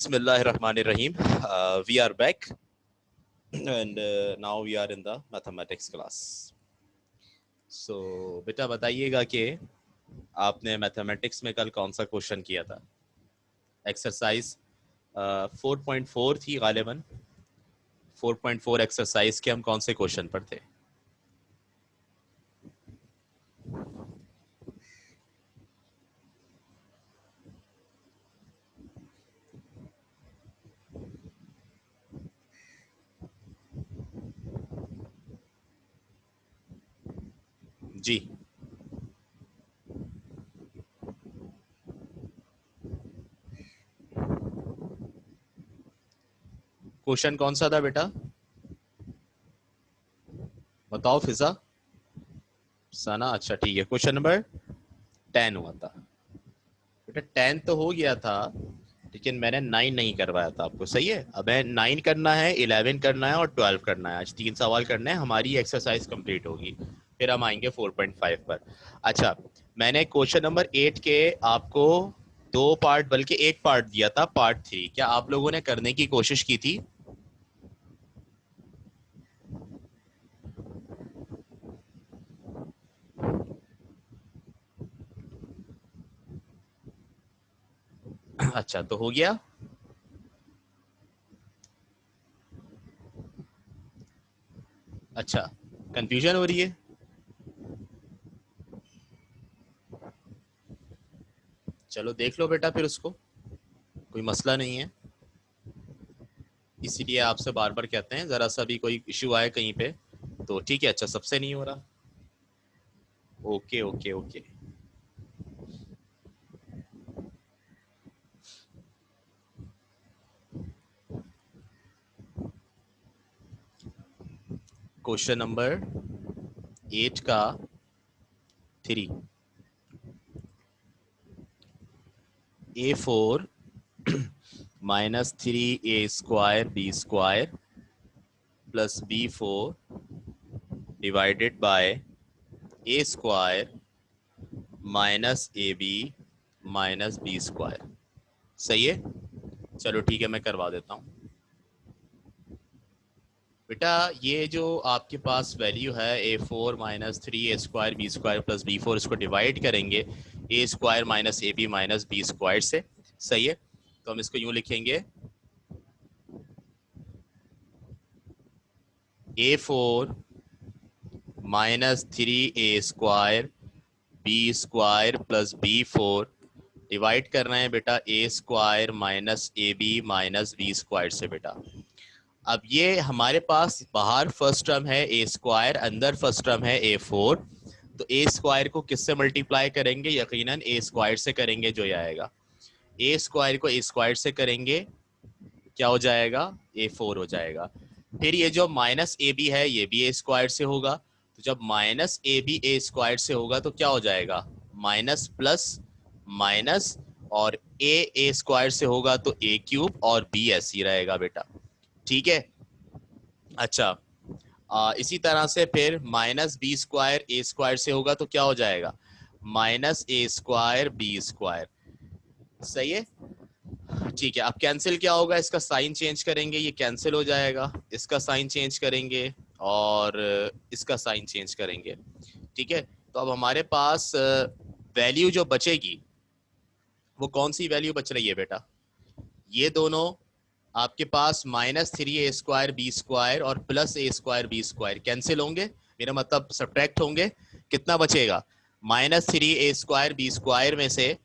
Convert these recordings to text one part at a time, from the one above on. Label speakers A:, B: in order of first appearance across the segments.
A: Bismillahirrahmanirrahim. We are back and now we are in the mathematics class. So बेटा बताइएगा कि आपने mathematics में कल कौन सा क्वेश्चन किया था? एक्सरसाइज 4.4 थी गालिबन. 4.4 एक्सरसाइज के हम कौन से क्वेश्चन पर थे? जी क्वेश्चन कौन सा था बेटा? बताओ फिजा. सना. अच्छा ठीक है. क्वेश्चन नंबर 10 हुआ था बेटा. 10 तो हो गया था लेकिन मैंने 9 नहीं करवाया था आपको. सही है. अब 9 करना है, 11 करना है और 12 करना है. आज 3 सवाल करने हैं. हमारी एक्सरसाइज कंप्लीट होगी, फिर हम आएंगे 4.5 पर. अच्छा, मैंने क्वेश्चन नंबर 8 के आपको 2 पार्ट बल्कि 1 पार्ट दिया था, पार्ट 3. क्या आप लोगों ने करने की कोशिश की थी? अच्छा, तो हो गया. अच्छा, कंफ्यूजन हो रही है. चलो देख लो बेटा, फिर उसको कोई मसला नहीं है. इसीलिए आपसे बार बार कहते हैं, जरा सा भी कोई इश्यू आए कहीं पे तो ठीक है. अच्छा, सबसे नहीं हो रहा. Okay okay okay. Question number 8 का 3. A4 minus 3A² B² plus B4 divided by A² minus AB minus B². सही है. चलो ठीक है, मैं करवा देता हूँ बेटा. ये जो आपके पास वैल्यू है A4 minus 3A² B² plus B4, इसको डिवाइड करेंगे A² minus AB minus B² से. सही है. तो हम इसको यूं लिखेंगे A4 minus 3A² B² plus B4 divide कर रहे हैं बेटा A² minus AB minus B² से बेटा. अब ये हमारे पास बाहर फर्स्ट टर्म है A², अंदर फर्स्ट टर्म है A4. तो A² को किससे मल्टीप्लाई करेंगे? यकीनन A² से करेंगे, जो आएगा A² को A² से करेंगे क्या हो जाएगा? A4 हो जाएगा. फिर ये जो माइनस AB है ये भी A² से होगा. तो जब माइनस AB A² से होगा तो क्या हो जाएगा? माइनस प्लस माइनस, और A² से होगा तो A³ और B ऐसे ही रहेगा बेटा. ठीक है. अच्छा, इसी तरह से फिर माइनस B² A² से होगा तो क्या हो जाएगा? Minus A² B². सही है. ठीक है. अब कैंसिल क्या होगा? इसका साइन चेंज करेंगे, ये कैंसिल हो जाएगा. इसका साइन चेंज करेंगे और इसका साइन चेंज करेंगे. ठीक है. तो अब हमारे पास वैल्यू जो बचेगी वो कौन सी वैल्यू बच रही है बेटा? ये दोनों आपके पास माइनस 3A² B² और प्लस A²B² कैंसिल होंगे. मेरा मतलब सब्ट्रैक्ट होंगे. कितना बचेगा? माइनस 3A² B² में से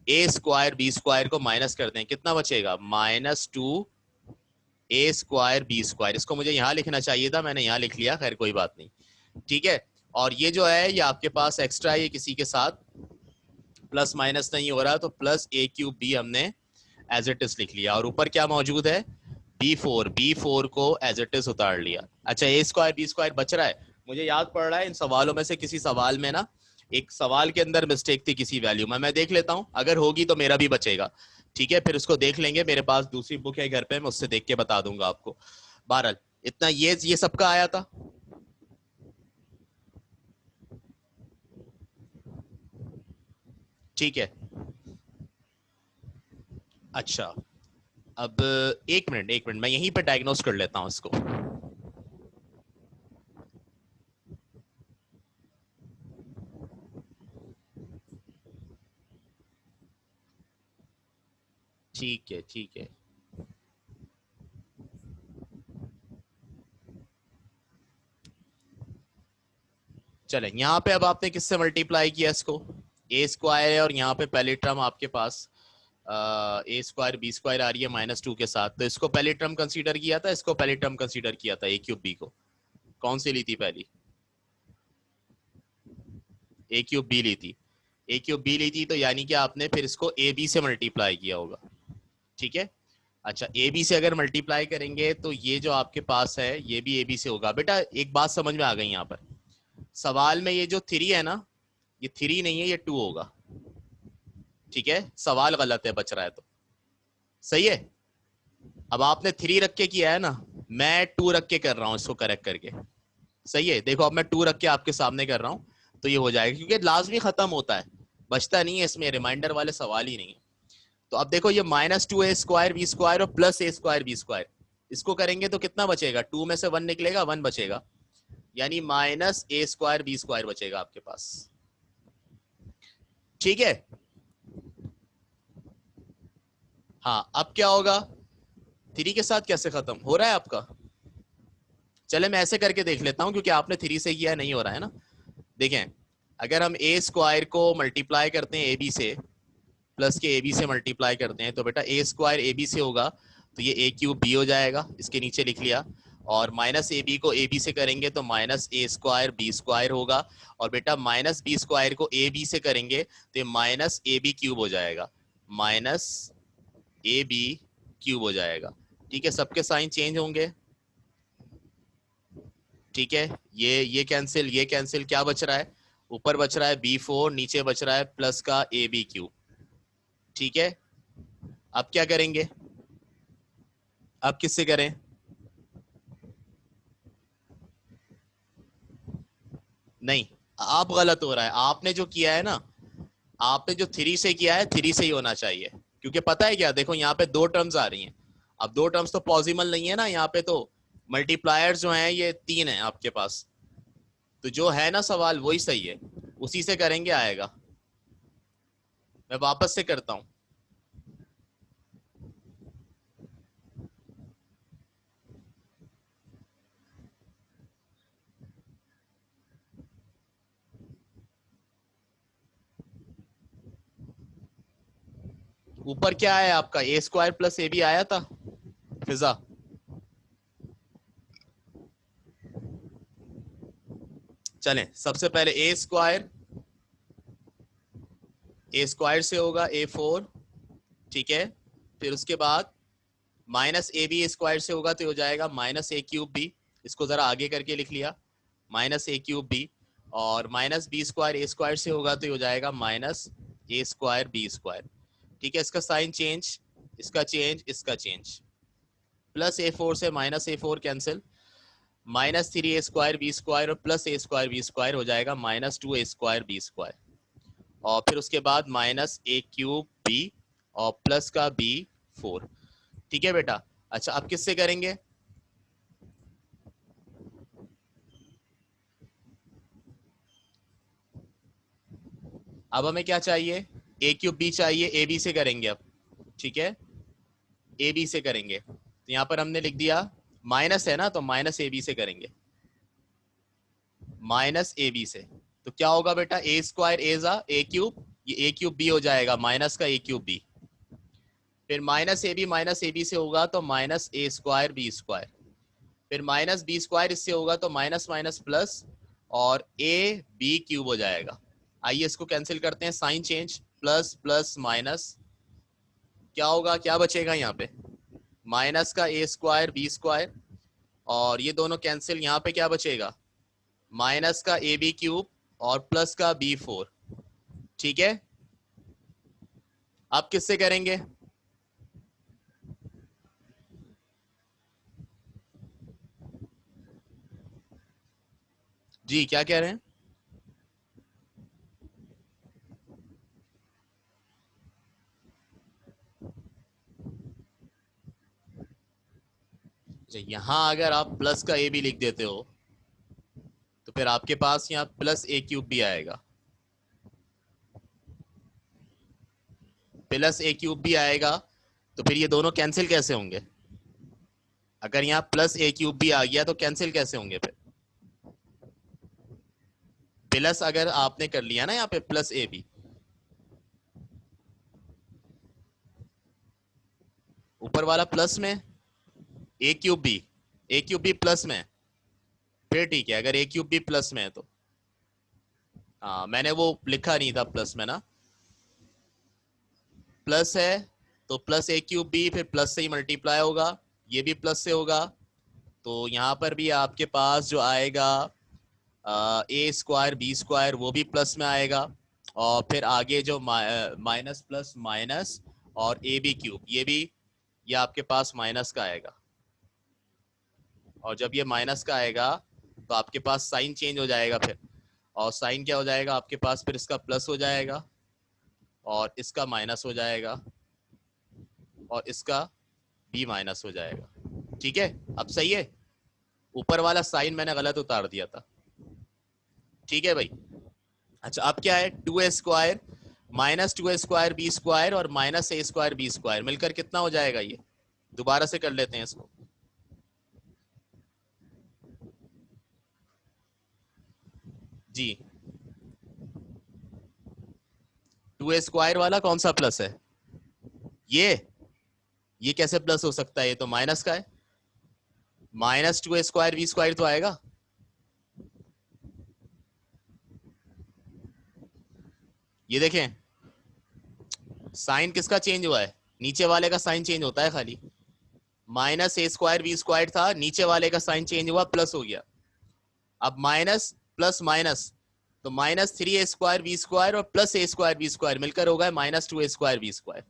A: A² B² को माइनस कर दें, कितना बचेगा? Minus 2A² B². इसको मुझे यहाँ लिखना चाहिए था, मैंने यहाँ लिख लिया. खैर कोई बात नहीं. ठीक है. और ये जो है ये आपके पास एक्स्ट्रा, ये किसी के साथ प्लस माइनस नहीं हो रहा, तो प्लस A³ B हमने एज इट इज लिख लिया. और ऊपर क्या मौजूद है? B4 को एज इट इज उतार लिया. अच्छा, A² B² बच रहा है. मुझे याद पड़ रहा है इन सवालों में से किसी सवाल में ना, एक सवाल के अंदर मिस्टेक थी किसी वैल्यू में. मैं देख लेता हूं, अगर होगी तो मेरा भी बचेगा. ठीक है, फिर उसको देख लेंगे. मेरे पास दूसरी बुक है घर पे, मैं उससे देख के बता दूंगा आपको. बहरहाल इतना ये सबका आया था. ठीक है. अच्छा, अब एक मिनट मैं यहीं पे डायग्नोस कर लेता हूं इसको। ठीक है ठीक है। चले यहाँ पे अब आपने किससे मल्टीप्लाई किया इसको, ए स्क्वायर है और यहाँ पे पहली टर्म आपके पास ए स्क्वायर बी स्क्वायर आ रही है -2 के साथ, तो इसको पहली टर्म कंसीडर किया था, इसको पहली टर्म कंसीडर किया था, ए क्यूब बी को कौन सी ली थी पहली, ए क्यूब बी ली थी, ए क्यूब बी ली थी, तो यानी कि आपने फिर इसको ए बी से मल्टीप्लाई किया होगा। ठीक है, अच्छा ए बी से अगर मल्टीप्लाई करेंगे तो ये जो आपके पास है ये भी ए बी से होगा। बेटा एक बात समझ में आ गई यहाँ पर, सवाल में ये जो 3 है ना, ये 3 नहीं है, ये 2 होगा। ठीक है, सवाल गलत है, बच रहा है तो सही है। अब आपने 3 रख के किया है ना, मैं 2 रख के कर रहा हूं इसको करेक्ट करके। सही है, देखो अब मैं 2 रख के आपके सामने कर रहा हूं, तो ये हो जाएगा, क्योंकि लाजमी खत्म होता है, बचता नहीं है इसमें, रिमाइंडर वाले सवाल ही नहीं है। तो अब देखो ये -2 ए स्क्वायर बी स्क्वायर और plus A square B square, इसको करेंगे तो कितना बचेगा, 2 में से 1 निकलेगा, 1 बचेगा, यानी -a स्क्वायर बी स्क्वायर बचेगा आपके पास। ठीक है, हाँ अब क्या होगा, 3 के साथ कैसे खत्म हो रहा है आपका, चले मैं ऐसे करके देख लेता हूं, क्योंकि आपने 3 से किया नहीं हो रहा है ना। देखें, अगर हम ए स्क्वायर को मल्टीप्लाई करते हैं ए बी से, प्लस के ए बी से मल्टीप्लाई करते हैं, तो बेटा ए स्क्वायर ए बी से होगा, तो ये ए क्यूब बी हो जाएगा, इसके नीचे लिख लिया, और माइनस ए बी को ए बी से करेंगे तो माइनस ए स्क्वायर बी स्क्वायर होगा, और बेटा माइनस बी स्क्वायर को ए बी से करेंगे तो ये माइनस ए बी क्यूब हो जाएगा, माइनस ए बी क्यूब हो जाएगा। ठीक है, सबके साइन चेंज होंगे। ठीक है, ये कैंसिल, ये कैंसिल, क्या बच रहा है, ऊपर बच रहा है b4, नीचे बच रहा है प्लस का ए बी क्यूब। ठीक है, अब क्या करेंगे, अब किससे करें, नहीं आप गलत हो रहा है, आपने जो किया है ना, आपने जो 3 से किया है 3 से ही होना चाहिए, क्योंकि पता है क्या, देखो यहाँ पे 2 टर्म्स आ रही हैं, अब 2 टर्म्स तो पॉसिबल नहीं है ना, यहाँ पे तो मल्टीप्लायर्स जो हैं ये 3 है आपके पास, तो जो है ना सवाल वही सही है, उसी से करेंगे आएगा। मैं वापस से करता हूं, ऊपर क्या है आपका, ए स्क्वायर प्लस ए बी आया था फिजा, चलें सबसे पहले ए स्क्वायर से होगा A4, ठीक है, फिर उसके बाद माइनस ए बी स्क्वायर से होगा तो हो जाएगा माइनस ए क्यूब बी, इसको जरा आगे करके लिख लिया, माइनस ए क्यूब बी, और minus B square a square से होगा तो हो जाएगा माइनस ए स्क्वायर बी स्क्वायर। ठीक है, इसका साइन चेंज, इसका चेंज, इसका चेंज, प्लस A4 से minus A4 cancel, -3a² b square और प्लस a² बी स्क्वायर हो जाएगा -2a² बी स्क्वायर, और फिर उसके बाद -a³ बी और प्लस का b4। ठीक है बेटा, अच्छा अब किससे करेंगे, अब हमें क्या चाहिए, a³ बी चाहिए, ए बी से करेंगे अब। ठीक है, ए बी से करेंगे, तो यहां पर हमने लिख दिया, माइनस है ना तो माइनस ए बी से करेंगे, माइनस ए बी से, तो क्या होगा बेटा, a² a³, ये a³ बी हो जाएगा, माइनस का a³ बी, फिर माइनस ए बी से होगा तो -a² बी स्क्वायर, फिर -b² इससे होगा तो माइनस माइनस प्लस, और ए बी क्यूब हो जाएगा। आइए इसको कैंसिल करते हैं, sign change, plus plus minus, क्या होगा, क्या बचेगा यहाँ पे, माइनस का a² बी स्क्वायर, और ये दोनों कैंसिल, यहाँ पे क्या बचेगा, माइनस का ए बी क्यूब और प्लस का b4। ठीक है, अब किससे करेंगे, जी क्या कह रहे हैं, यहाँ अगर आप प्लस का ए भी लिख देते हो तो फिर आपके पास यहाँ प्लस ए क्यूब भी आएगा, प्लस ए क्यूब भी आएगा। तो फिर ये दोनों कैंसिल कैसे होंगे? अगर यहाँ प्लस ए क्यूब भी आ गया तो कैंसिल कैसे होंगे फिर? प्लस अगर आपने कर लिया ना यहाँ पे प्लस ए बी, ऊपर वाला प्लस में, ए क्यूब भी प्लस में, फिर ठीक है। अगर ए क्यूब भी प्लस में है तो हाँ, मैंने वो लिखा नहीं था प्लस में ना, प्लस है तो प्लस ए क्यूब भी फिर प्लस से ही मल्टीप्लाई होगा, ये भी प्लस से होगा। तो यहाँ पर भी आपके पास जो आएगा ए स्क्वायर बी स्क्वायर वो भी प्लस में आएगा, और फिर आगे जो माइनस प्लस माइनस और ए बी क्यूब ये आपके पास माइनस का आएगा। और जब ये माइनस का आएगा तो आपके पास साइन चेंज हो जाएगा फिर, और साइन क्या हो जाएगा आपके पास? फिर इसका प्लस हो जाएगा और इसका माइनस हो जाएगा और इसका भी माइनस हो जाएगा। ठीक है, अब सही है। ऊपर वाला साइन मैंने गलत उतार दिया था। ठीक है भाई। अच्छा, अब क्या है? 2a square minus 2a square B square और माइनस ए स्क्वायर बी स्क्वायर मिलकर कितना हो जाएगा? ये दोबारा से कर लेते हैं इसको। जी, 2a स्क्वायर वाला कौन सा प्लस है? ये कैसे प्लस हो सकता है? ये तो माइनस का है। Minus 2a square B square तो आएगा। ये देखें, साइन किसका चेंज हुआ है? नीचे वाले का साइन चेंज होता है खाली। माइनस ए स्क्वायर बी स्क्वायर था, नीचे वाले का साइन चेंज हुआ, प्लस हो गया। अब माइनस प्लस माइनस, तो minus 3a square B square और plus A square B square मिलकर होगा minus 2a square B square.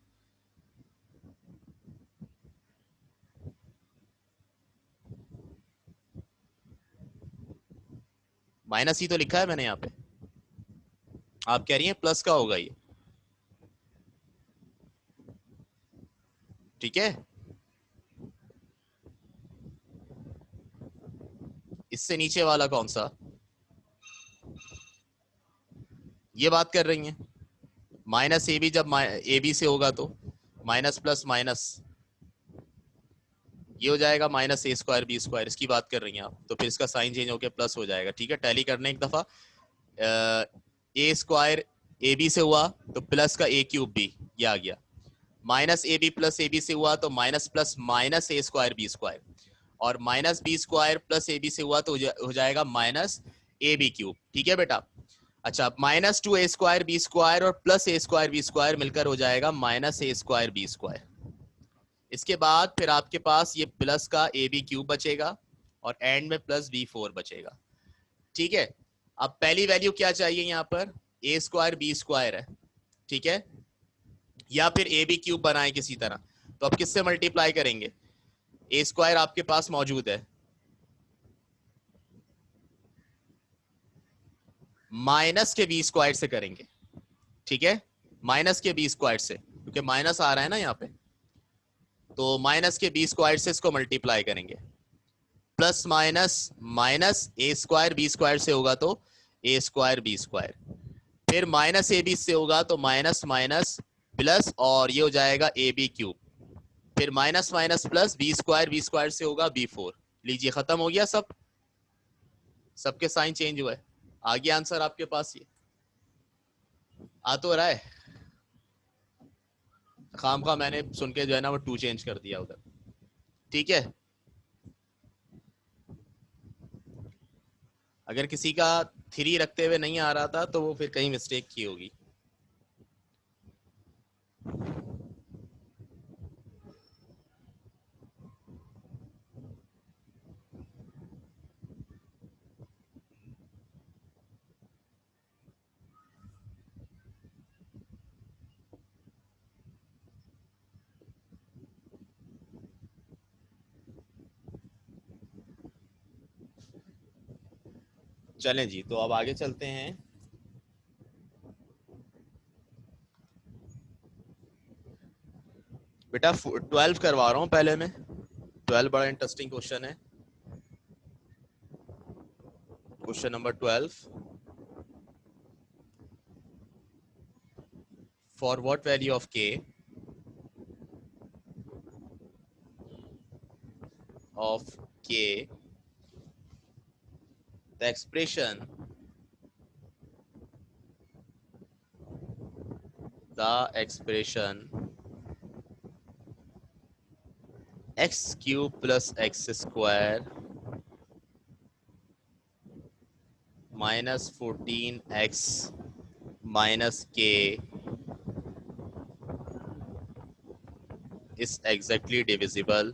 A: Minus ही तो लिखा है मैंने यहाँ पे, आप कह रही हैं प्लस का होगा ये। ठीक है, इससे नीचे वाला कौन सा? ये बात कर रही हैं। माइनस ए बी जब ए बी से होगा तो माइनस प्लस माइनस ये हो जाएगा माइनस ए स्क्वायर बी स्क्वायर, इसकी बात कर रही हैं आप। तो फिर इसका साइन चेंज होकर प्लस हो जाएगा। ठीक है, टैली करने एक दफा। ए स्क्वायर ए बी से हुआ तो प्लस का ए क्यूब बी, ये आ गया। Minus A B plus A B से हुआ तो माइनस प्लस माइनस ए स्क्वायर बी स्क्वायर, और minus B square plus A B से हुआ तो हो जाएगा माइनस ए बी क्यूब। ठीक है बेटा। अच्छा, minus 2a square B square और plus A square B square मिलकर हो जाएगा माइनस ए स्क्वायर बी स्क्वायर। इसके बाद फिर आपके पास ये प्लस का ए बी क्यूब बचेगा और एंड में प्लस बी फोर बचेगा। ठीक है, अब पहली वैल्यू क्या चाहिए? यहाँ पर ए स्क्वायर बी स्क्वायर है। ठीक है, या फिर ए बी क्यूब बनाए किसी तरह, तो अब किससे मल्टीप्लाई करेंगे? ए स्क्वायर आपके पास मौजूद है, माइनस के बी स्क्वायर से करेंगे। ठीक है, माइनस के बी स्क्वायर से, क्योंकि माइनस आ रहा है ना यहाँ पे, तो माइनस के बी स्क्वायर से इसको मल्टीप्लाई करेंगे। प्लस माइनस माइनस ए स्क्वायर बी स्क्वायर से होगा तो ए स्क्वायर बी स्क्वायर, फिर माइनस ए बी से होगा तो माइनस माइनस प्लस, और ये हो जाएगा ए बी क्यूब, फिर minus minus plus B square से होगा बी फोर। लीजिए, खत्म हो गया सब, सबके साइन चेंज हुआ है। आ गया आंसर आपके पास। ये आ तो रहा है, खाम खा मैंने सुन के जो है ना वो टू चेंज कर दिया उधर। ठीक है, अगर किसी का थ्री रखते हुए नहीं आ रहा था तो वो फिर कहीं मिस्टेक की होगी। चलें जी, तो अब आगे चलते हैं। बेटा 12 करवा रहा हूं पहले मैं, 12 बड़ा इंटरेस्टिंग क्वेश्चन है। Question number 12, for what value of k the expression x cube plus x square minus 14x minus k is exactly divisible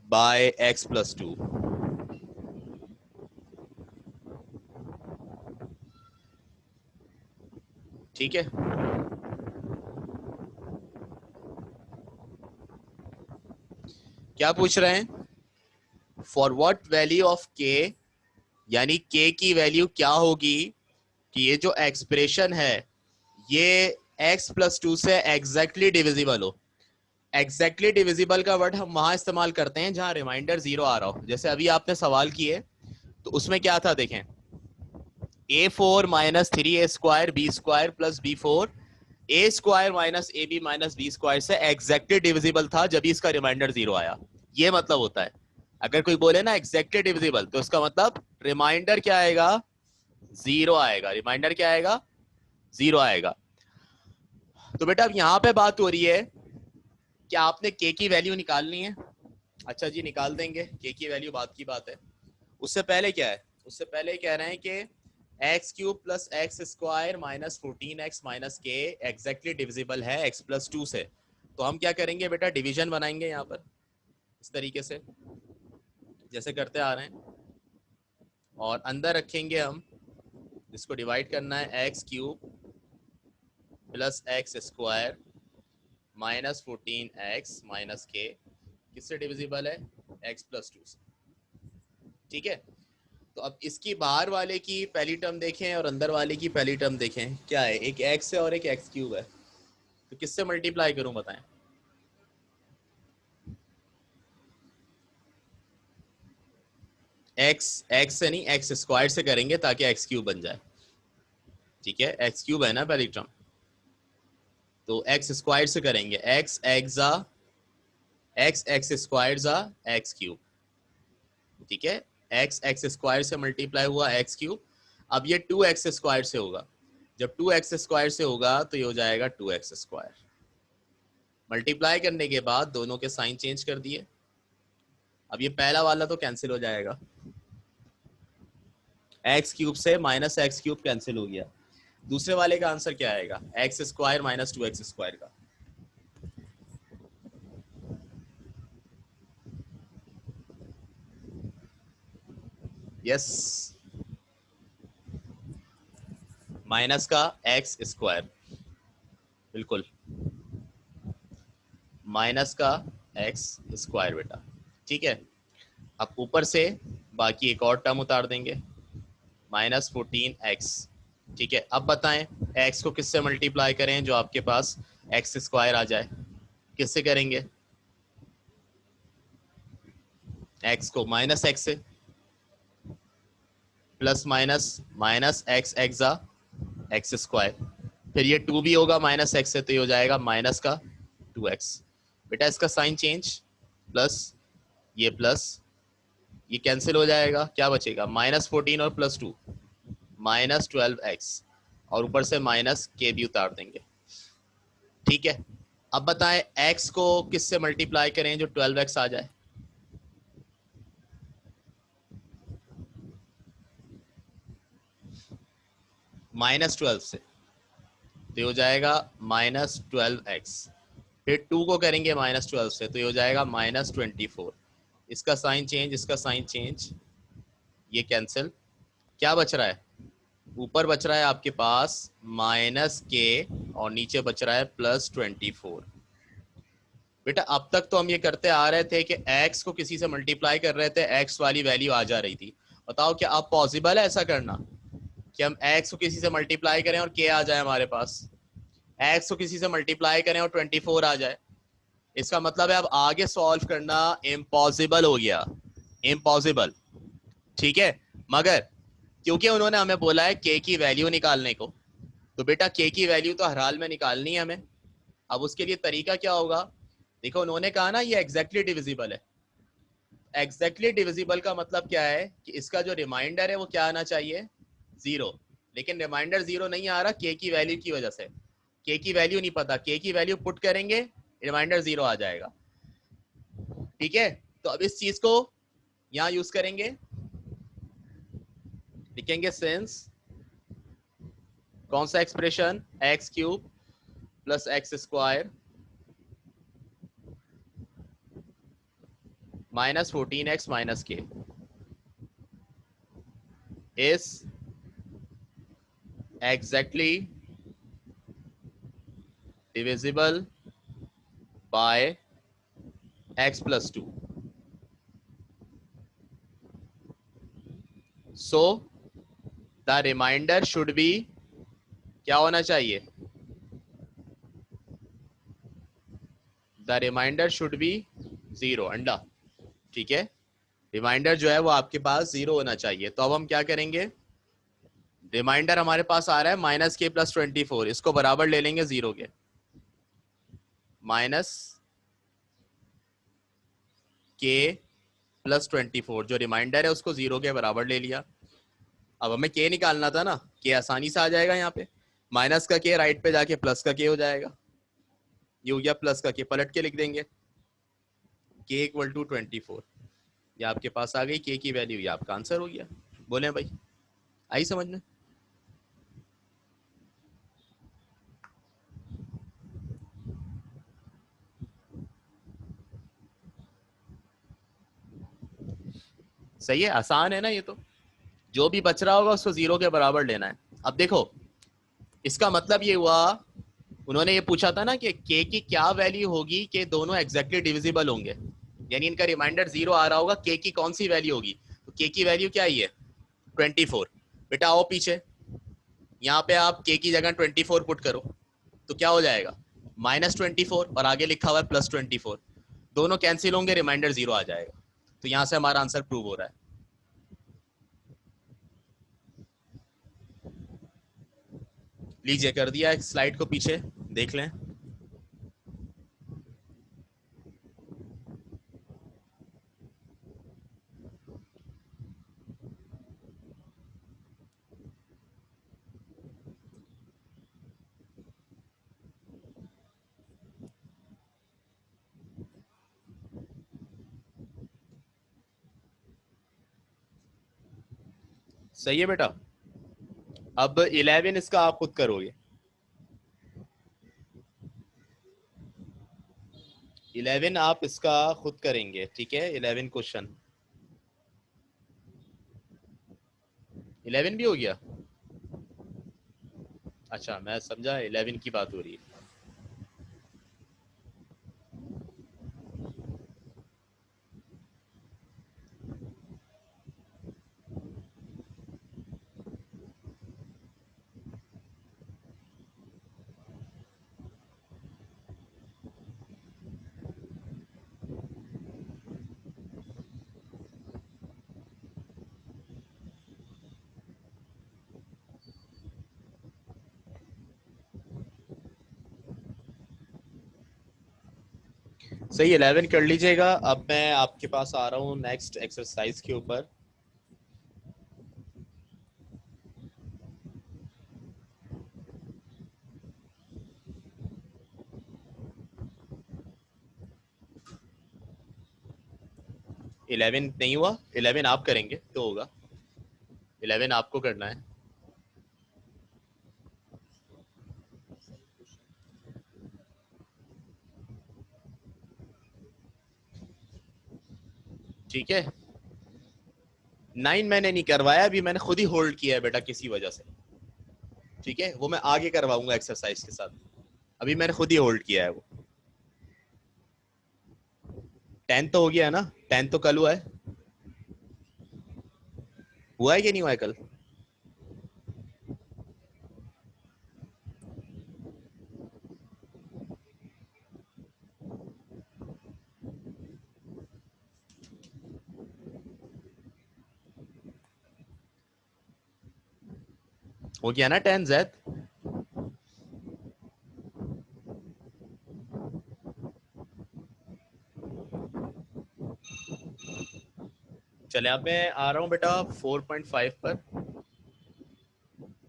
A: by x plus 2। ठीक है, क्या पूछ रहे हैं? For what value of k, यानी k की value क्या होगी कि ये जो एक्सप्रेशन है ये x प्लस 2 से एग्जैक्टली डिविजिबल हो। एग्जैक्टली डिविजिबल का वर्ड हम वहां इस्तेमाल करते हैं जहां रिमाइंडर 0 आ रहा हो। जैसे अभी आपने सवाल किए तो उसमें क्या था, देखें, a4 minus 3a square B square plus b4 a square minus ab minus B square से एग्जैक्टली डिविजिबल था जब इसका रिमाइंडर 0 आया। ये मतलब होता है, अगर कोई बोले ना एग्जैक्टली डिविजिबल तो उसका मतलब रिमाइंडर क्या आएगा, 0 आएगा। रिमाइंडर क्या आएगा, 0 आएगा। तो बेटा अब यहां पे बात हो रही है कि आपने k की वैल्यू निकालनी है। अच्छा जी, निकाल देंगे k की वैल्यू, बात की बात है। उससे पहले क्या है, उससे पहले कह रहे हैं कि x cube plus X square minus 14x minus के एग्जैक्टली डिविजिबल है x प्लस 2 से। तो हम क्या करेंगे बेटा, डिवीजन बनाएंगे यहाँ पर इस तरीके से जैसे करते आ रहे हैं, और अंदर रखेंगे हम, इसको डिवाइड करना है X cube plus X square minus 14x minus के, किससे डिविजिबल है, x प्लस 2 से। ठीक है, तो अब इसकी बाहर वाले की पहली टर्म देखें और अंदर वाले की पहली टर्म देखें, क्या है, एक x है और एक x क्यूब है। तो किससे मल्टीप्लाई करूं बताएं, x से नहीं, x स्क्वायर से करेंगे ताकि x क्यूब बन जाए। ठीक है, x क्यूब है ना पहली टर्म, तो x स्क्वायर से करेंगे, x x स्क्वायर जा x क्यूब। ठीक है, x स्क्वायर से मल्टीप्लाई हुआ x क्यूब। अब ये 2x स्क्वायर से होगा, जब 2x स्क्वायर से होगा तो ये हो जाएगा 2x स्क्वायर। मल्टीप्लाई करने के बाद दोनों के साइन चेंज कर दिए, अब ये पहला वाला तो कैंसिल हो जाएगा, एक्स क्यूब से माइनस एक्स क्यूब कैंसिल हो गया। दूसरे वाले का आंसर क्या आएगा, x square minus 2x square का। यस, माइनस का एक्स स्क्वायर, बिल्कुल माइनस का एक्स स्क्वायर बेटा। ठीक है, अब ऊपर से बाकी एक और टर्म उतार देंगे, माइनस 14x। ठीक है, अब बताएं x को किससे मल्टीप्लाई करें जो आपके पास एक्स स्क्वायर आ जाए, किससे करेंगे, x को माइनस x से, प्लस माइनस माइनस एक्स एक्सा एक्स स्क्वायर, फिर ये 2 भी होगा माइनस एक्स से, तो ये हो जाएगा माइनस का 2x। बेटा इसका साइन चेंज, प्लस ये कैंसिल हो जाएगा, क्या बचेगा, माइनस 14 और प्लस 2 माइनस 12x, और ऊपर से माइनस के भी उतार देंगे। ठीक है, अब बताएं x को किससे मल्टीप्लाई करें जो 12x आ जाए, माइनस 12 से, तो ये हो जाएगा माइनस 12x। फिर 2 को करेंगे माइनस 12 से, तो ये हो जाएगा माइनस 24। इसका साइन चेंज, इसका साइन चेंज, ये कैंसिल, क्या बच रहा है, ऊपर बच रहा है आपके पास माइनस के और नीचे बच रहा है प्लस 24। बेटा अब तक तो हम ये करते आ रहे थे कि x को किसी से मल्टीप्लाई कर रहे थे, x वाली वैल्यू आ जा रही थी। बताओ क्या अब पॉसिबल है ऐसा करना कि हम x को किसी से मल्टीप्लाई करें और k आ जाए हमारे पास, x को किसी से मल्टीप्लाई करें और 24 आ जाए, इसका मतलब है अब आगे सॉल्व करना इम्पॉसिबल हो गया, इम्पॉसिबल। ठीक है, मगर क्योंकि उन्होंने हमें बोला है k की वैल्यू निकालने को, तो बेटा k की वैल्यू तो हर हाल में निकालनी है हमें। अब उसके लिए तरीका क्या होगा, देखो उन्होंने कहा ना ये एग्जैक्टली डिविजिबल है। एग्जैक्टली डिविजिबल का मतलब क्या है कि इसका जो रिमाइंडर है वो क्या आना चाहिए, 0। लेकिन रिमाइंडर 0 नहीं आ रहा k की वैल्यू की वजह से, k की वैल्यू नहीं पता, k की वैल्यू पुट करेंगे रिमाइंडर 0 आ जाएगा। ठीक है, तो अब इस चीज को यहां यूज करेंगे, लिखेंगे सिंस कौन सा expression, X cube plus X square minus 14x minus K is exactly divisible by x plus 2। So the remainder should be, क्या होना चाहिए, द रिमाइंडर शुड बी 0 अंडा। ठीक है, रिमाइंडर जो है वो आपके पास 0 होना चाहिए। तो अब हम क्या करेंगे, रिमाइंडर हमारे पास आ रहा है माइनस के प्लस 24, इसको बराबर ले लेंगे 0 के, माइनस के प्लस 24 जो रिमाइंडर है उसको 0 के बराबर ले लिया। अब हमें के निकालना था ना, के आसानी से आ जाएगा यहाँ पे, माइनस का के राइट पे जाके प्लस का के हो जाएगा, ये हो गया प्लस का के, पलट के लिख देंगे के इक्वल टू 24, ये आपके पास आ गई के की वैल्यू, ये आपका आंसर हो गया। बोले भाई, आई समझ में? सही है, आसान है ना ये तो, जो भी बच रहा होगा उसको 0 के बराबर लेना है। अब देखो इसका मतलब ये हुआ, उन्होंने ये पूछा था ना कि k की क्या वैल्यू होगी कि दोनों एग्जैक्टली डिविजिबल होंगे, यानी इनका रिमाइंडर 0 आ रहा होगा, k की कौन सी वैल्यू होगी, तो k की वैल्यू क्या ही है 24। बेटा आओ पीछे, यहाँ पे आप k की जगह 24 पुट करो, तो क्या हो जाएगा -24 और आगे लिखा हुआ है +24, दोनों कैंसिल होंगे, रिमाइंडर 0 आ जाएगा। तो यहां से हमारा आंसर प्रूव हो रहा है। लीजिए कर दिया, एक स्लाइड को पीछे देख लें। सही है बेटा, अब 11 इसका आप खुद करोगे, 11 आप इसका खुद करेंगे। ठीक है, 11 क्वेश्चन, 11 भी हो गया, अच्छा मैं समझा 11 की बात हो रही है। सही, 11 कर लीजिएगा। अब मैं आपके पास आ रहा हूँ नेक्स्ट एक्सरसाइज के ऊपर। इलेवन नहीं हुआ, 11 आप करेंगे तो होगा, 11 आपको करना है। ठीक है, 9 मैंने नहीं करवाया अभी, मैंने खुद ही होल्ड किया है बेटा किसी वजह से। ठीक है, वो मैं आगे करवाऊंगा एक्सरसाइज के साथ, अभी मैंने खुद ही होल्ड किया है वो। 10 तो हो गया है ना, 10 तो कल हुआ है कि नहीं हुआ है कल? हो गया ना 10z। चले अब मैं आ रहा हूं बेटा 4.5 पर।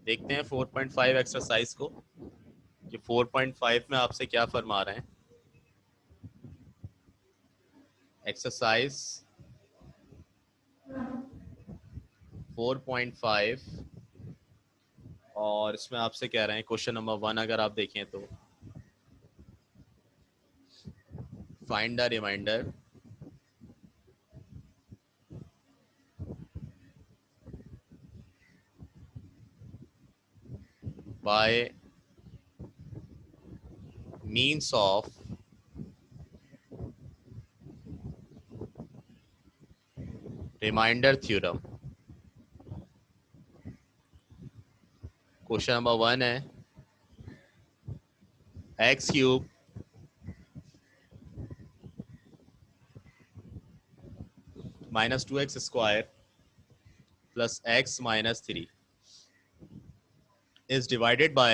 A: देखते हैं 4.5 एक्सरसाइज को कि 4.5 में आपसे क्या फरमा रहे हैं। एक्सरसाइज 4.5 और इसमें आपसे कह रहे हैं क्वेश्चन नंबर 1 अगर आप देखें तो find the remainder by means of remainder theorem. Question number 1 है X cube minus 2x square plus x minus 3 is divided by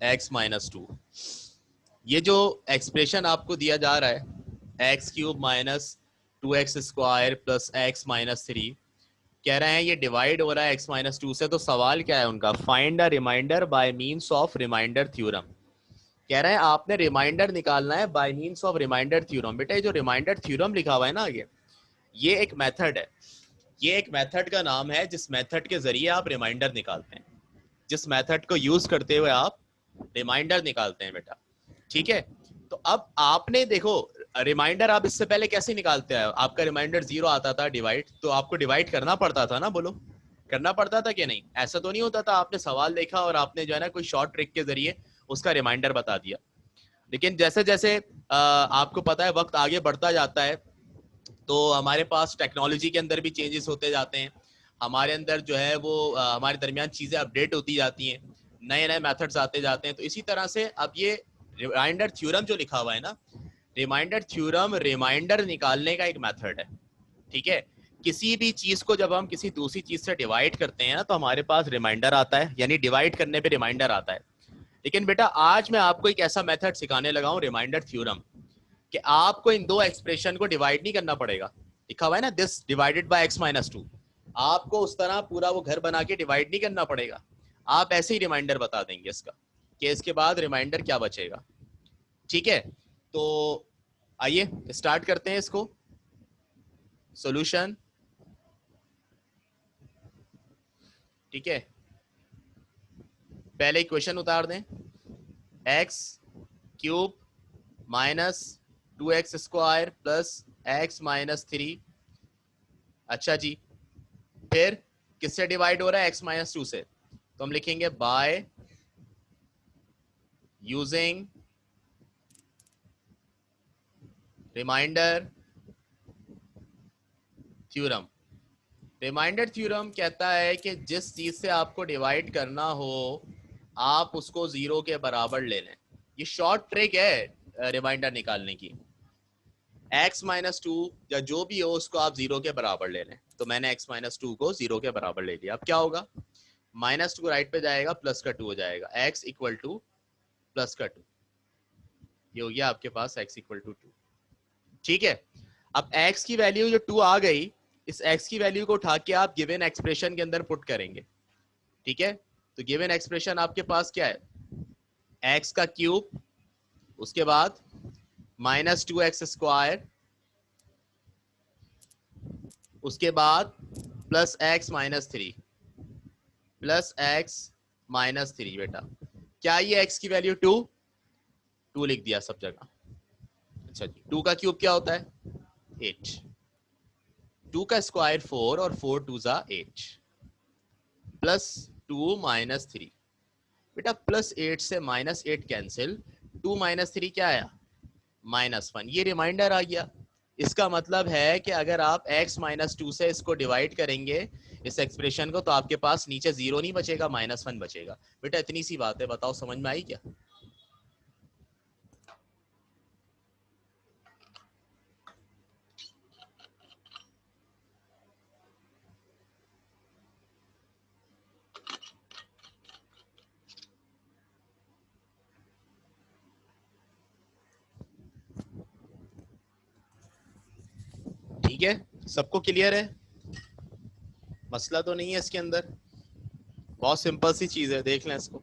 A: x minus 2। ये जो एक्सप्रेशन आपको दिया जा रहा है X cube minus 2x square plus x minus 3 कह रहे हैं ये डिवाइड हो रहा है x माइनस 2 से। तो सवाल क्या है उनका, find a remainder by means of remainder theorem. कह रहे हैं आपने रिमाइंडर निकालना है by means of remainder theorem. बेटा ये जो रिमाइंडर थ्योरम लिखा हुआ है ना आगे, ये एक मेथड है। ये एक मेथड का नाम है जिस मेथड के जरिए आप रिमाइंडर निकालते हैं, जिस मेथड को यूज करते हुए आप रिमाइंडर निकालते हैं बेटा। ठीक है, तो अब आपने देखो रिमाइंडर आप इससे पहले कैसे निकालते हैं। आपका रिमाइंडर 0 आता था डिवाइड, तो आपको डिवाइड करना पड़ता था ना, बोलो करना पड़ता था कि नहीं। ऐसा तो नहीं होता था आपने सवाल देखा और आपने जो है ना कोई शॉर्ट ट्रिक के जरिए उसका रिमाइंडर बता दिया। लेकिन जैसे जैसे आपको पता है वक्त आगे बढ़ता जाता है तो हमारे पास टेक्नोलॉजी के अंदर भी चेंजेस होते जाते हैं। हमारे अंदर जो है वो हमारे दरमियान चीज़ें अपडेट होती जाती हैं, नए नए मेथड्स आते जाते हैं। तो इसी तरह से अब ये रिमाइंडर थ्योरम जो लिखा हुआ है ना, रिमाइंडर थ्योरम रिमाइंडर निकालने का एक मेथड है। ठीक है, किसी भी चीज को जब हम किसी दूसरी चीज से डिवाइड करते हैं ना तो हमारे पास रिमाइंडर आता है, यानी डिवाइड करने पे रिमाइंडर आता है। लेकिन बेटा आज मैं आपको एक ऐसा मेथड सिखाने लगा हूं रिमाइंडर थ्योरम, कि आपको इन दो एक्सप्रेशन को डिवाइड नहीं करना पड़ेगा। लिखा हुआ है ना this divided by x minus 2, आपको उस तरह पूरा वो घर बना के डिवाइड नहीं करना पड़ेगा। आप ऐसे ही रिमाइंडर बता देंगे इसका कि इसके बाद रिमाइंडर क्या बचेगा। ठीक है, तो आइए स्टार्ट करते हैं इसको। सॉल्यूशन, ठीक है, पहले इक्वेशन उतार दें x cube minus 2x square plus x minus 3। अच्छा जी, फिर किससे डिवाइड हो रहा है x माइनस 2 से, तो हम लिखेंगे by using remainder theorem. Remainder theorem कहता है कि जिस चीज से आपको डिवाइड करना हो आप उसको 0 के बराबर ले लें। ये शॉर्ट ट्रिक है रिमाइंडर निकालने की। x माइनस 2 या जो भी हो उसको आप 0 के बराबर ले लें। तो मैंने x माइनस 2 को 0 के बराबर ले लिया। अब क्या होगा, माइनस 2 राइट पे जाएगा, प्लस का 2 हो जाएगा, x इक्वल टू प्लस का 2। ये हो गया आपके पास x इक्वल टू 2। ठीक है, अब x की वैल्यू जो 2 आ गई, इस x की वैल्यू को उठा के आप गिवन एक्सप्रेशन के अंदर पुट करेंगे। ठीक है, तो गिवन एक्सप्रेशन आपके पास क्या है, x का क्यूब, उसके बाद माइनस 2x स्क्वायर, उसके बाद plus x minus 3, plus x minus 3। बेटा क्या ये x की वैल्यू 2 लिख दिया सब जगह। अच्छा जी, 2 का क्यूब क्या होता है 8, 2 का स्क्वायर 4 और 4 2 जा 8, प्लस 2 माइनस 3। बेटा प्लस 8 से माइनस 8 कैंसिल, 2 माइनस 3 क्या आया -1। ये रिमाइंडर आ गया। इसका मतलब है कि अगर आप x माइनस 2 से इसको डिवाइड करेंगे इस एक्सप्रेशन को, तो आपके पास नीचे 0 नहीं बचेगा, -1 बचेगा। बेटा इतनी सी बात है, बताओ समझ में आई क्या। ठीक है, सबको क्लियर है? मसला तो नहीं है इसके अंदर, बहुत सिंपल सी चीज है, देख लें इसको।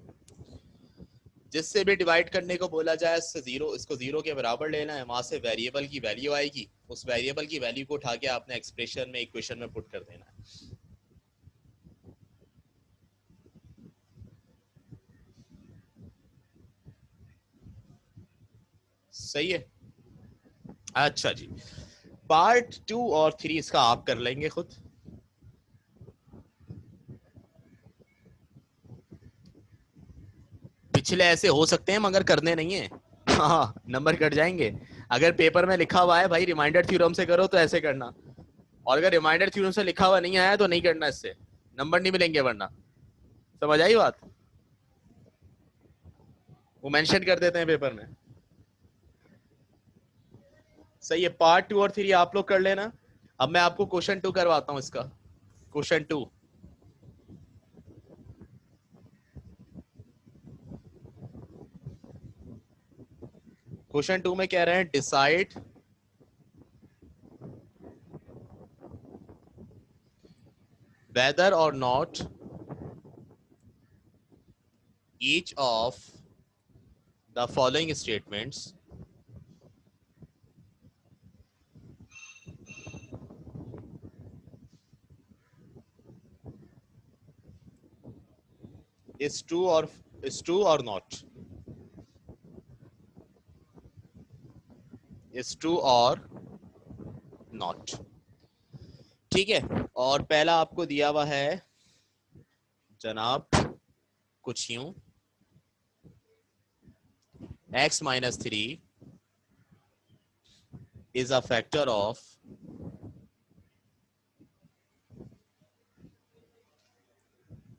A: जिससे भी डिवाइड करने को बोला जाए इससे जीरो, इसको जीरो के बराबर लेना है, वहां से वेरिएबल की वैल्यू आएगी, उस वेरिएबल की वैल्यू को उठा के आपने एक्सप्रेशन में, इक्वेशन में पुट कर देना है। सही है? अच्छा जी, पार्ट 2 और 3 इसका आप कर लेंगे खुद। पिछले ऐसे हो सकते हैं मगर करने नहीं है। हाँ, नंबर कट जाएंगे। अगर पेपर में लिखा हुआ है भाई रिमाइंडर थ्योरम से करो तो ऐसे करना, और अगर रिमाइंडर थ्योरम से लिखा हुआ नहीं आया तो नहीं करना, इससे नंबर नहीं मिलेंगे वरना। समझ आई बात? वो मेंशन कर देते हैं पेपर में। सही है, पार्ट 2 और 3 आप लोग कर लेना। अब मैं आपको क्वेश्चन 2 करवाता हूं इसका। क्वेश्चन 2, क्वेश्चन 2 में कह रहे हैं decide whether or not each of the following statements is true or not, is true or not। ठीक है, और पहला आपको दिया हुआ है जनाब कुछ यूं, x minus 3 is a factor of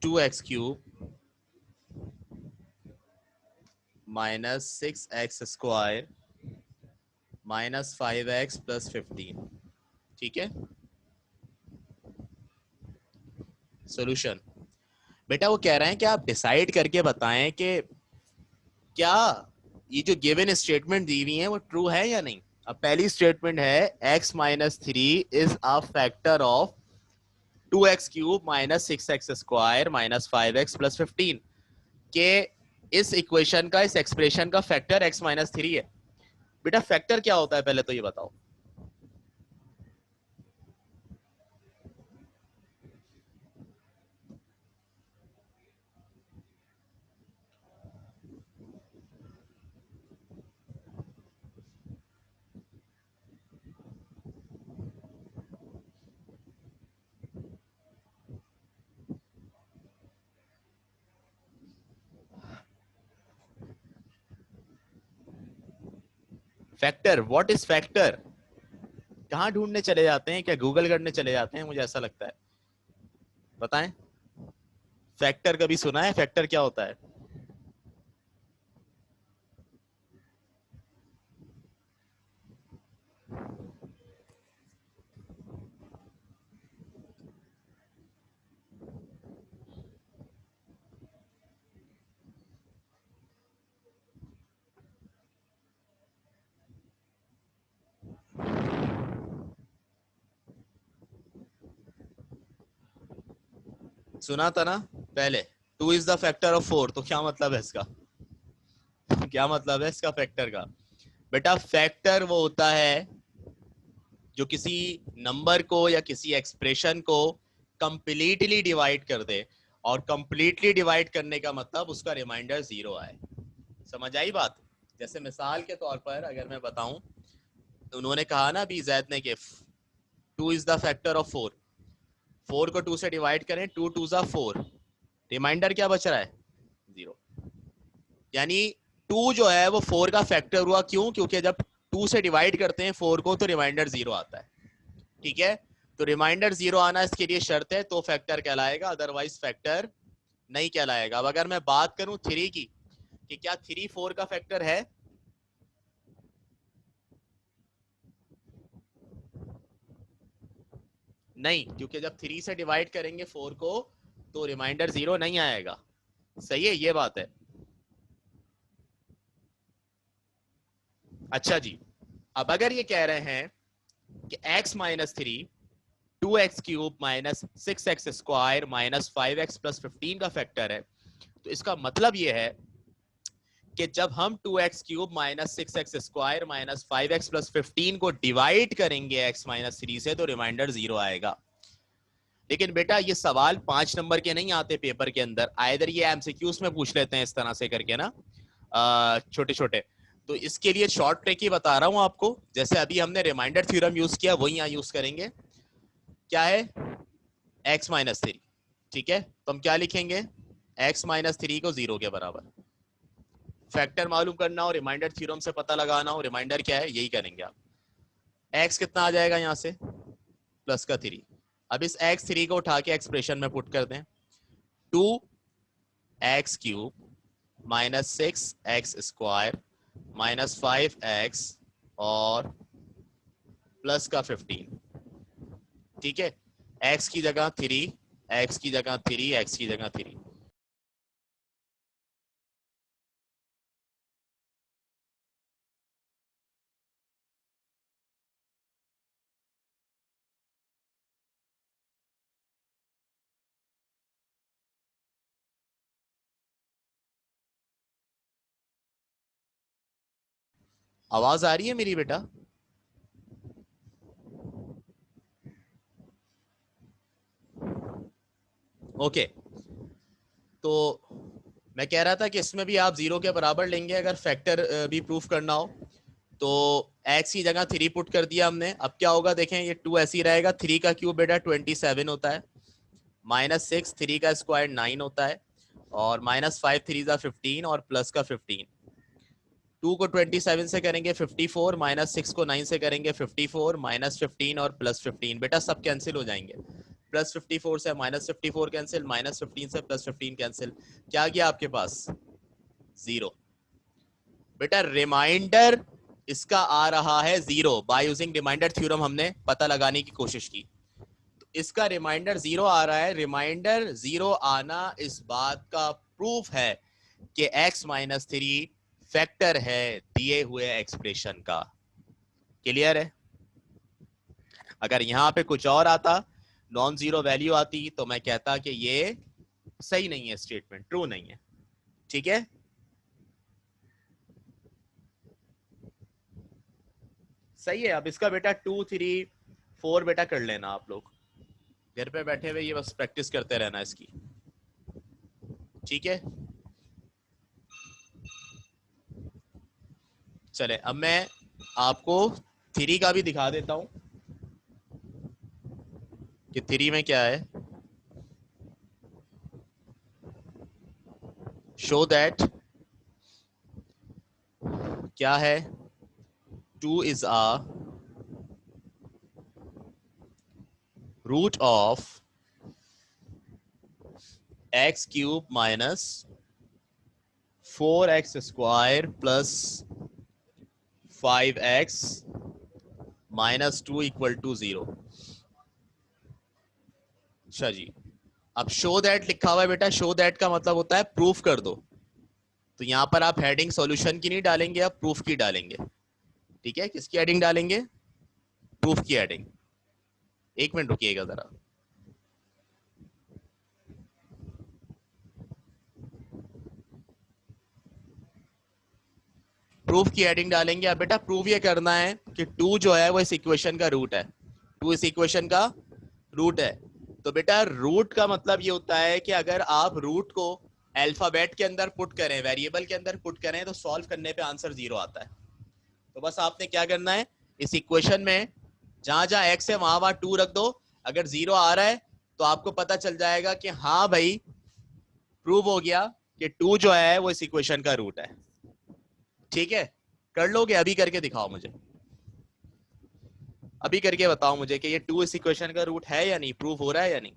A: 2x cube minus 6x square minus 5x plus 15। ठीक है, सॉल्यूशन। बेटा वो कह रहे हैं कि आप डिसाइड करके बताएं कि क्या ये जो गिवन स्टेटमेंट दी हुई है वो ट्रू है या नहीं। अब पहली स्टेटमेंट है x minus 3 is a factor of 2x cube minus 6x square minus 5x plus 15 के इस इक्वेशन का, इस एक्सप्रेशन का फैक्टर x माइनस 3 है। बेटा फैक्टर क्या होता है पहले तो ये बताओ। Factor, what is factor? कहां ढूंढने चले जाते हैं, क्या गूगल करने चले जाते हैं? मुझे ऐसा लगता है, बताएं। फैक्टर कभी सुना है? फैक्टर क्या होता है? सुना था ना पहले, 2 इज द फैक्टर ऑफ 4, तो क्या मतलब है इसका? क्या मतलब है इसका फैक्टर का? बेटा फैक्टर वो होता है जो किसी नंबर को या किसी एक्सप्रेशन को कंप्लीटली डिवाइड कर दे, और कंप्लीटली डिवाइड करने का मतलब उसका रिमाइंडर 0 आए। समझ आई बात? जैसे मिसाल के तौर पर अगर मैं बताऊं, उन्होंने कहा ना अभी जैद ने कि 2 इज द फैक्टर ऑफ 4, 4 को 2 से डिवाइड करें, 2 2 जा 4, रिमाइंडर क्या बच रहा है? 0। यानी 2 जो है वो 4 का फैक्टर हुआ। क्यों? क्योंकि जब 2 से डिवाइड करते हैं 4 को तो रिमाइंडर 0 आता है। ठीक है, तो रिमाइंडर 0 आना इसके लिए शर्त है, तो फैक्टर कहलाएगा, अदरवाइज फैक्टर नहीं कहलाएगा। अब अगर मैं बात करूं 3 की, कि क्या 3 4 का फैक्टर है? नहीं, क्योंकि जब 3 से डिवाइड करेंगे 4 को तो रिमाइंडर 0 नहीं आएगा। सही है, ये बात है। अच्छा जी, अब अगर ये कह रहे हैं कि x minus 3 2x cube minus 6x square minus 5x plus 15 का फैक्टर है, तो इसका मतलब ये है कि जब हम 2x cube minus 6x square minus 5x plus 15 को डिवाइड करेंगे x माइनस 3 से, तो रिमाइंडर 0 आएगा। लेकिन बेटा ये सवाल 5 नंबर के नहीं आते पेपर के अंदर, आइदर ये एमसीक्यूज में पूछ लेते हैं इस तरह से करके ना, छोटे छोटे। तो इसके लिए शॉर्ट ट्रिक ही बता रहा हूं आपको, जैसे अभी हमने रिमाइंडर थ्योरम यूज किया वही यहां यूज करेंगे। क्या है? x माइनस 3, ठीक है, तो हम क्या लिखेंगे? x माइनस 3 को 0 के बराबर। फैक्टर मालूम करना हो, रिमाइंडर थ्योरम से पता लगाना हो, रिमाइंडर क्या है यही करेंगे आप। x कितना आ जाएगा यहां से? प्लस का 3। अब इस x3 को उठा के एक्सप्रेशन में पुट कर दें। 2x cube minus 6x square minus 5x और प्लस का 15, ठीक है। x की जगह 3, x की जगह 3, x की जगह 3। आवाज आ रही है मेरी बेटा? ओके, तो मैं कह रहा था कि इसमें भी आप 0 के बराबर लेंगे अगर फैक्टर भी प्रूफ करना हो। तो x की जगह 3 पुट कर दिया हमने। अब क्या होगा देखें, ये 2 ऐसे ही रहेगा। 3 का क्यूब बेटा 27 होता है, माइनस 6 3 का स्क्वायर 9 होता है, और माइनस 5 3 का 15 और प्लस का 15। 2 को 27 से करेंगे 54, माइनस 6 को 9 से करेंगे 54, माइनस 15 और प्लस 15, बेटा सब कैंसिल हो जाएंगे। प्लस 54 से माइनस 54 कैंसिल, माइनस 15 से प्लस 15 कैंसिल, क्या गया आपके पास? 0। बेटा रिमाइंडर इसका आ रहा है 0। बाय यूजिंग रिमाइंडर थ्योरम हमने पता लगाने की कोशिश की, तो इसका रिमाइंडर 0 आ रहा है। रिमाइंडर 0 आना इस बात का प्रूफ है कि x माइनस 3 फैक्टर है दिए हुए एक्सप्रेशन का। क्लियर है? अगर यहां पे कुछ और आता, नॉन जीरो वैल्यू आती, तो मैं कहता कि ये सही नहीं है, स्टेटमेंट ट्रू नहीं है। ठीक है, सही है। अब इसका बेटा 2 3 4 बेटा कर लेना आप लोग, घर पे बैठे हुए ये बस प्रैक्टिस करते रहना इसकी। ठीक है, चले अब मैं आपको 3 का भी दिखा देता हूं कि 3 में क्या है। शो दैट क्या है, 2 is a root of x cube minus 4x square plus 5x minus 2 equal to 0। अच्छा जी, अब शो दैट लिखा हुआ है बेटा, शो दैट का मतलब होता है प्रूफ कर दो। तो यहां पर आप हेडिंग सॉल्यूशन की नहीं डालेंगे, आप प्रूफ की डालेंगे। ठीक है, किसकी हेडिंग डालेंगे? प्रूफ की हेडिंग। एक मिनट रुकिएगा जरा। प्रूफ की हेडिंग डालेंगे। अब बेटा प्रूफ ये करना है कि 2 जो है वो इस इक्वेशन का रूट है। 2 इस इक्वेशन का रूट है। तो बेटा रूट का मतलब ये होता है कि अगर आप रूट को अल्फाबेट के अंदर पुट करें, वेरिएबल के अंदर पुट करें, तो सॉल्व करने पे आंसर 0 आता है। तो बस आपने क्या करना है, इस इक्वेशन में जहां जहां एक्स है वहां वहां 2 रख दो। अगर 0 आ रहा है तो आपको पता चल जाएगा कि हाँ भाई प्रूव हो गया कि 2 जो है वो इस इक्वेशन का रूट है। ठीक है, कर लोगे? अभी करके दिखाओ मुझे, अभी करके बताओ मुझे कि ये 2 इस इक्वेशन का रूट है या नहीं, प्रूव हो रहा है या नहीं।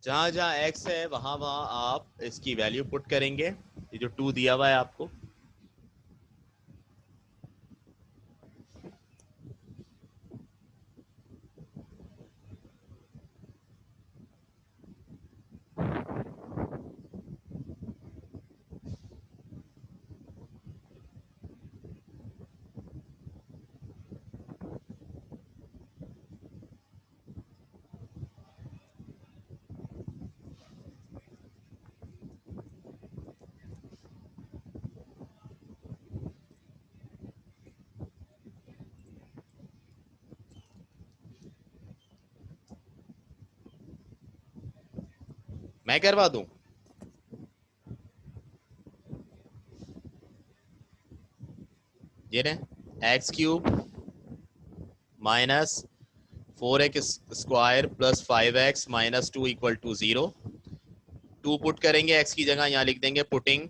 A: जहां जहां एक्स है वहां वहां आप इसकी वैल्यू पुट करेंगे। ये जो 2 दिया हुआ है आपको, मैं करवा दूं? ये ने X cube minus 4x square plus 5x minus 2 equal to 0। 2 put करेंगे x की जगह, यहाँ लिख देंगे पुटिंग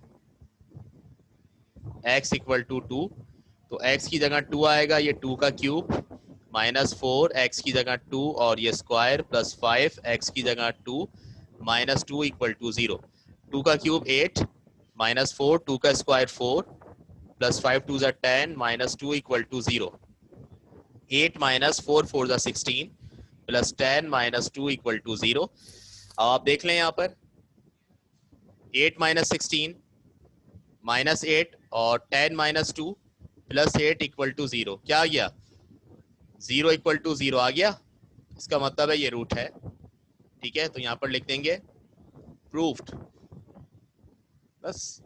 A: x इक्वल टू 2। तो x की जगह 2 आएगा, ये 2 का क्यूब माइनस 4 x की जगह 2 और ये स्क्वायर प्लस 5 x की जगह 2 माइनस 2 इक्वल टू 0। 2 का क्यूब 8 माइनस 4 2 का स्क्वायर 4 प्लस 5 2 ज़ा 10 माइनस 2 इक्वल टू 0। 8 माइनस 4 4 ज़ा 16 प्लस 10 माइनस 2 इक्वल टू 0। अब आप देख लें यहाँ पर 8 माइनस 16 माइनस 8 और 10 माइनस 2 प्लस 8 इक्वल टू 0। क्या आ गया? 0 इक्वल टू 0 आ गया। इसका मतलब है ये रूट है। ठीक है, तो यहाँ पर लिख देंगे प्रूफ्ड। बस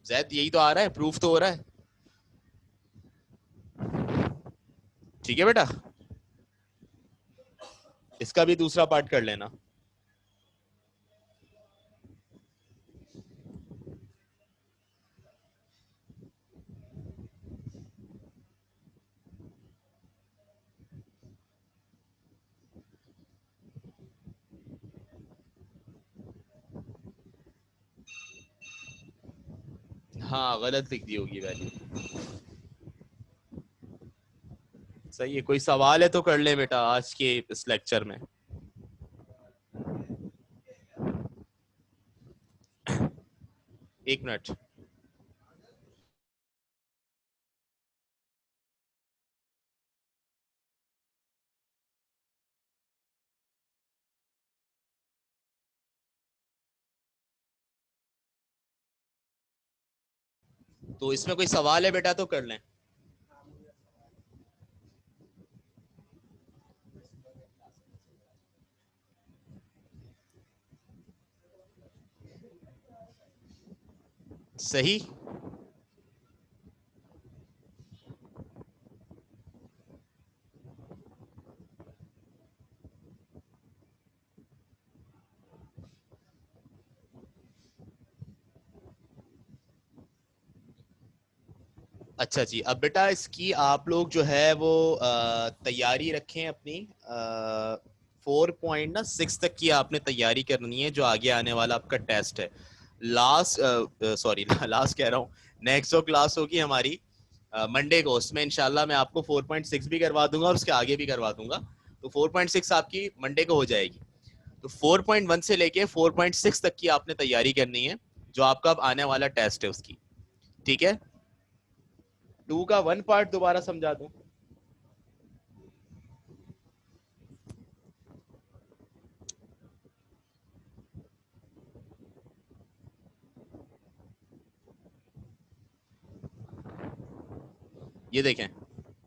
A: जैद यही तो आ रहा है, प्रूफ तो हो रहा है। ठीक है बेटा, इसका भी दूसरा पार्ट कर लेना। हाँ, गलत लिख दी होगी वैल्यू। सही है, कोई सवाल है तो कर ले बेटा आज के इस लेक्चर में। एक मिनट। तो इसमें कोई सवाल है बेटा तो कर लें। सही। अच्छा जी, अब बेटा इसकी आप लोग जो है वो तैयारी रखें अपनी। 4.6 तक की आपने तैयारी करनी है, जो आगे आने वाला आपका टेस्ट है। लास्ट सॉरी लास्ट कह रहा हूँ, नेक्स्ट जो क्लास होगी हमारी मंडे को, उसमें इंशाल्लाह मैं आपको 4.6 भी करवा दूंगा और उसके आगे भी करवा दूंगा। तो 4.6 आपकी मंडे को हो जाएगी। तो 4.1 से लेके 4.6 तक की आपने तैयारी करनी है, जो आपका अब आने वाला टेस्ट है उसकी। ठीक है, 2 का 1 पार्ट दोबारा समझा दूं। ये देखें,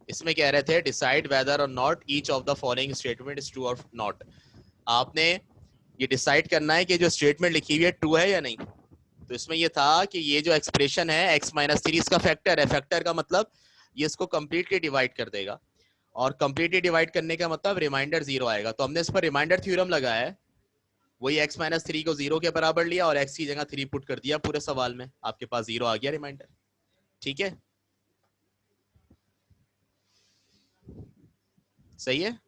A: इसमें कह रहे थे डिसाइड वेदर और not each of the following statement is true और नॉट। आपने ये डिसाइड करना है कि जो स्टेटमेंट लिखी हुई है ट्रू है या नहीं। तो इसमें ये था कि ये जो एक्सप्रेशन है x माइनस 3 इसका फैक्टर है। फैक्टर का मतलब ये इसको कंप्लीटली डिवाइड कर देगा, और कंप्लीटली डिवाइड करने का मतलब रिमाइंडर 0 आएगा। तो हमने इस पर रिमाइंडर थ्योरम लगाया है, वही x माइनस 3 को 0 के बराबर लिया और x की जगह 3 पुट कर दिया पूरे सवाल में, आपके पास 0 आ गया रिमाइंडर। ठीक है, सही है।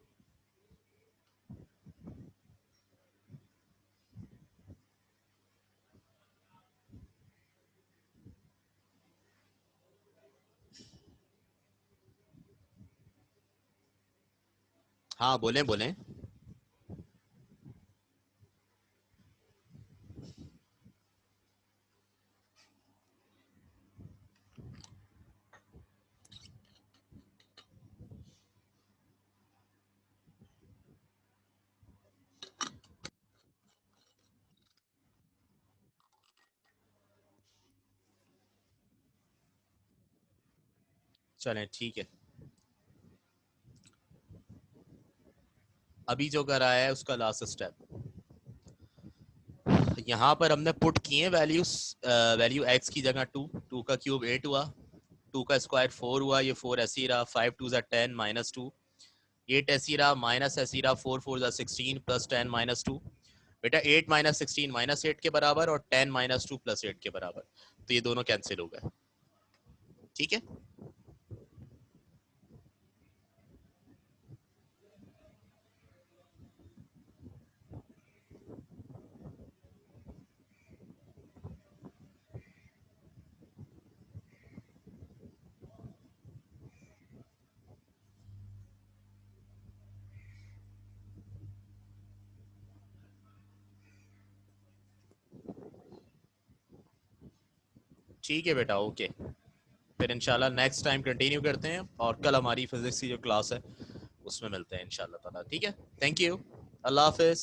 A: हाँ बोलें बोलें। चलें ठीक है, अभी जो कराया है उसका लास्ट स्टेप। यहाँ पर हमने पुट किए वैल्यूज। वैल्यू x की जगह 2, 2 का क्यूब 8 हुआ, 2 का स्क्वायर 4 हुआ, ये 4 ऐसे ही रहा, 5 2 10 माइनस 2, 8 ऐसे ही रहा, माइनस ऐसे ही रहा, 4 4 16 प्लस 10 माइनस 2। बेटा 8 माइनस 16 माइनस 8 के बराबर और 10 माइनस 2 प्लस 8 के बराबर, तो ये दोनों कैंसिल हो गए। ठीक है, ठीक है बेटा, ओके। फिर इंशाल्लाह नेक्स्ट टाइम कंटिन्यू करते हैं, और कल हमारी फिजिक्स की जो क्लास है उसमें मिलते हैं इंशाल्लाह ताला। ठीक है, थैंक यू, अल्लाह हाफिज।